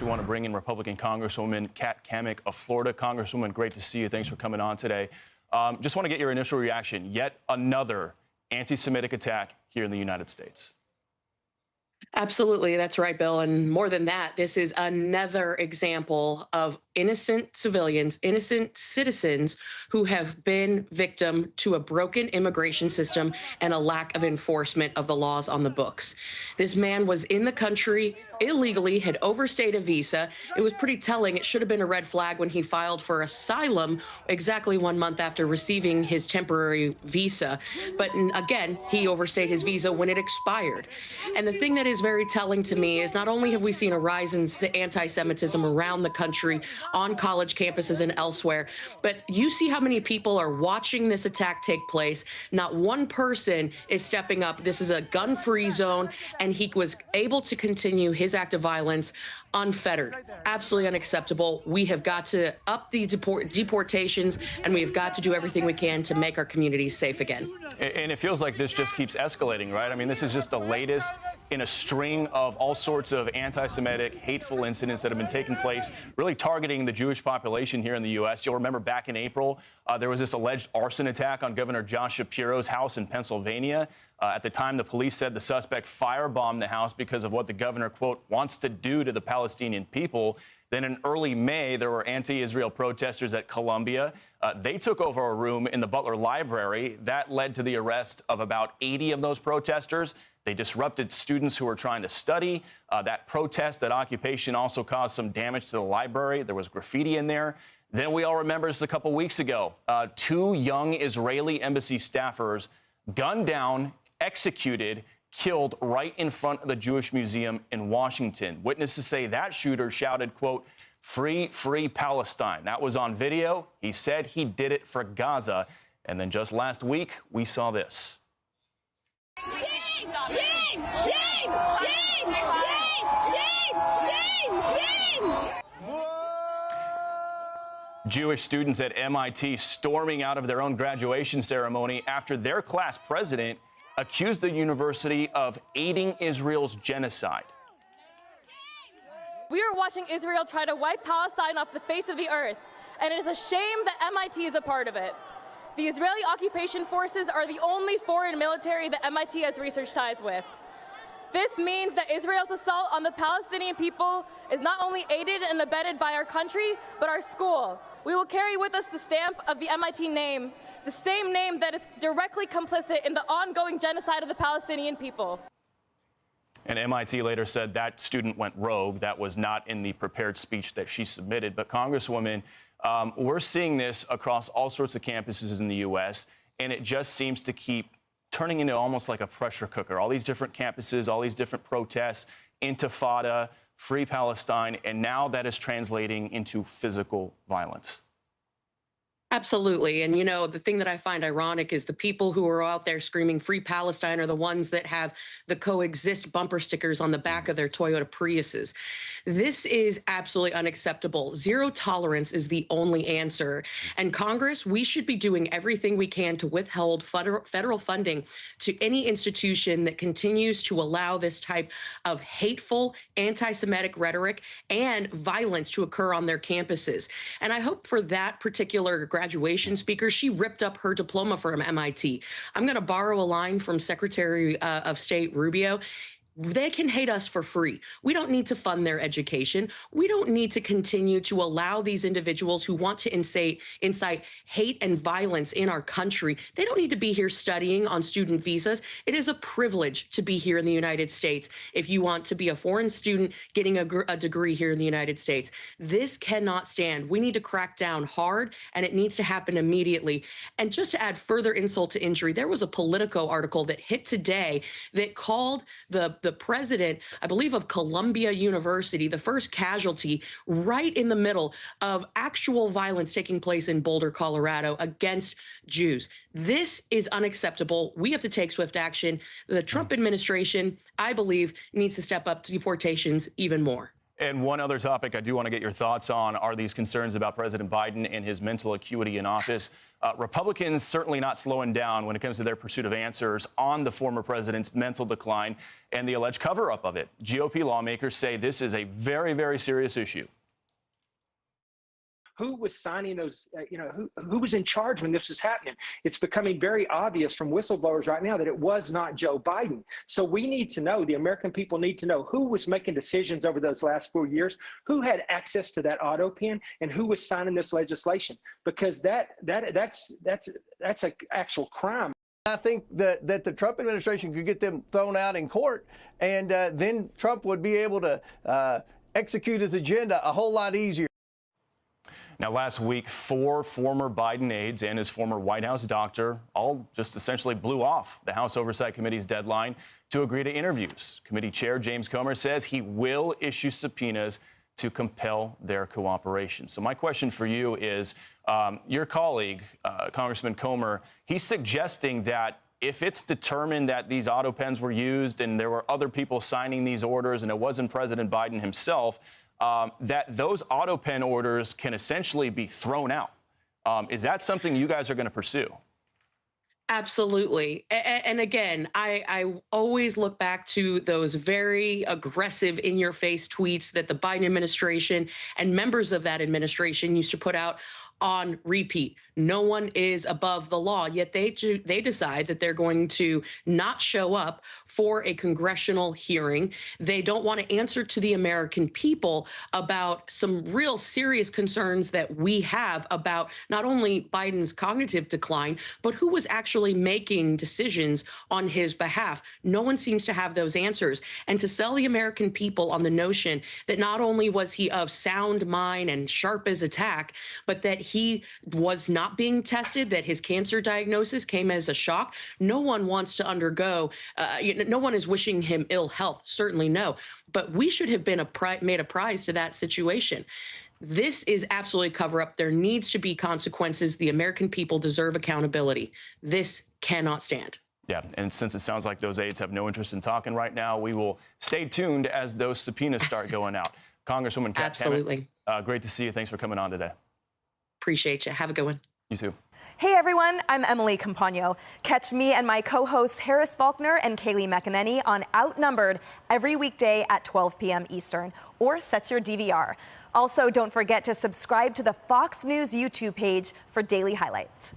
we want to bring in Republican Congresswoman Kat Cammack of Florida. Congresswoman, great to see you. Thanks for coming on today. Just want to get your initial reaction. Yet another anti-Semitic attack here in the United States. Absolutely. That's right, Bill. And more than that, this is another example of innocent civilians, innocent citizens who have been victim to a broken immigration system and a lack of enforcement of the laws on the books. This man was in the country illegally, had overstayed a visa. It was pretty telling. It should have been a red flag when he filed for asylum exactly 1 month after receiving his temporary visa. But again, he overstayed his visa when it expired. And the thing that is very telling to me is not only have we seen a rise in anti-Semitism around the country, on college campuses and elsewhere, but you see how many people are watching this attack take place. Not one person is stepping up. This is a gun-free zone, and he was able to continue his act of violence unfettered. Absolutely unacceptable. We have got to up the deportations, and we have got to do everything we can to make our communities safe again. And it feels like this just keeps escalating, right? I mean, this is just the latest in a string of all sorts of anti-Semitic, hateful incidents that have been taking place, really targeting the Jewish population here in the U.S. You'll remember back in April, there was this alleged arson attack on Governor Josh Shapiro's house in Pennsylvania. At the time, the police said the suspect firebombed the house because of what the governor, quote, wants to do to the Palestinian people. Then in early May, there were anti-Israel protesters at Columbia. They took over a room in the Butler Library. That led to the arrest of about 80 of those protesters. They disrupted students who were trying to study. That protest, that occupation also caused some damage to the library. There was graffiti in there. Then we all remember just a couple weeks ago, 2 young Israeli embassy staffers gunned down, executed, killed right in front of the Jewish Museum in Washington. Witnesses say that shooter shouted, quote, "Free, free Palestine." That was on video. He said he did it for Gaza. And then just last week, we saw this. Shame! Shame! Shame! Shame! Shame! Shame! Jewish students at MIT storming out of their own graduation ceremony after their class president accused the university of aiding Israel's genocide. We are watching Israel try to wipe Palestine off the face of the earth, and it is a shame that MIT is a part of it. The Israeli occupation forces are the only foreign military that MIT has research ties with. This means that Israel's assault on the Palestinian people is not only aided and abetted by our country, but our school. We will carry with us the stamp of the MIT name, the same name that is directly complicit in the ongoing genocide of the Palestinian people. And MIT later said that student went rogue. That was not in the prepared speech that she submitted. But Congresswoman, we're seeing this across all sorts of campuses in the U.S., and it just seems to keep turning into almost like a pressure cooker. All these different campuses, all these different protests, Intifada, Free Palestine, and now that is translating into physical violence. Absolutely. And, you know, the thing that I find ironic is the people who are out there screaming Free Palestine are the ones that have the coexist bumper stickers on the back of their Toyota Priuses. This is absolutely unacceptable. Zero tolerance is the only answer. And Congress, we should be doing everything we can to withhold federal funding to any institution that continues to allow this type of hateful anti-Semitic rhetoric and violence to occur on their campuses. And I hope for that particular graduation speaker, she ripped up her diploma from MIT. I'm going to borrow a line from Secretary of State Rubio. They can hate us for free. We don't need to fund their education. We don't need to continue to allow these individuals who want to incite hate and violence in our country. They don't need to be here studying on student visas. It is a privilege to be here in the United States if you want to be a foreign student getting a degree here in the United States. This cannot stand. We need to crack down hard, and it needs to happen immediately. And just to add further insult to injury, there was a Politico article that hit today that called the president, I believe, of Columbia University, the first casualty right in the middle of actual violence taking place in Boulder, Colorado against Jews. This is unacceptable. We have to take swift action. The Trump administration, I believe, needs to step up to deportations even more. And one other topic I do want to get your thoughts on are these concerns about President Biden and his mental acuity in office. Republicans certainly not slowing down when it comes to their pursuit of answers on the former president's mental decline and the alleged cover-up of it. GOP lawmakers say this is a very, very serious issue. Who was signing those, who was in charge when this was happening? It's becoming very obvious from whistleblowers right now that it was not Joe Biden. So we need to know, the American people need to know who was making decisions over those last 4 years, who had access to that auto pen, and who was signing this legislation, because that's an actual crime. I think that the Trump administration could get them thrown out in court, and then Trump would be able to execute his agenda a whole lot easier. Now, last week, 4 former Biden aides and his former White House doctor all just essentially blew off the House Oversight Committee's deadline to agree to interviews. Committee Chair James Comer says he will issue subpoenas to compel their cooperation. So my question for you is, your colleague, Congressman Comer, he's suggesting that if it's determined that these auto pens were used and there were other people signing these orders and it wasn't President Biden himself, that those auto pen orders can essentially be thrown out. Is that something you guys are going to pursue? Absolutely. And again, I always look back to those very aggressive in-your-face tweets that the Biden administration and members of that administration used to put out on repeat. No one is above the law, yet they decide that they're going to not show up for a congressional hearing. They don't want to answer to the American people about some real serious concerns that we have about not only Biden's cognitive decline, but who was actually making decisions on his behalf. No one seems to have those answers. And to sell the American people on the notion that not only was he of sound mind and sharp as a tack, but that he was not being tested, that his cancer diagnosis came as a shock. No one wants to undergo, no one is wishing him ill health, certainly no. But we should have been made a prize to that situation. This is absolutely cover up. There needs to be consequences. The American people deserve accountability. This cannot stand. Yeah, and since it sounds like those aides have no interest in talking right now, we will stay tuned as those subpoenas start going out. Congresswoman Kat Absolutely. Tammet, great to see you. Thanks for coming on today. Appreciate you. Have a good one. You too. Hey everyone, I'm Emily Campagno. Catch me and my co-hosts Harris Faulkner and Kaylee McEnany on Outnumbered every weekday at 12 p.m. Eastern, or set your DVR. Also, don't forget to subscribe to the Fox News YouTube page for daily highlights.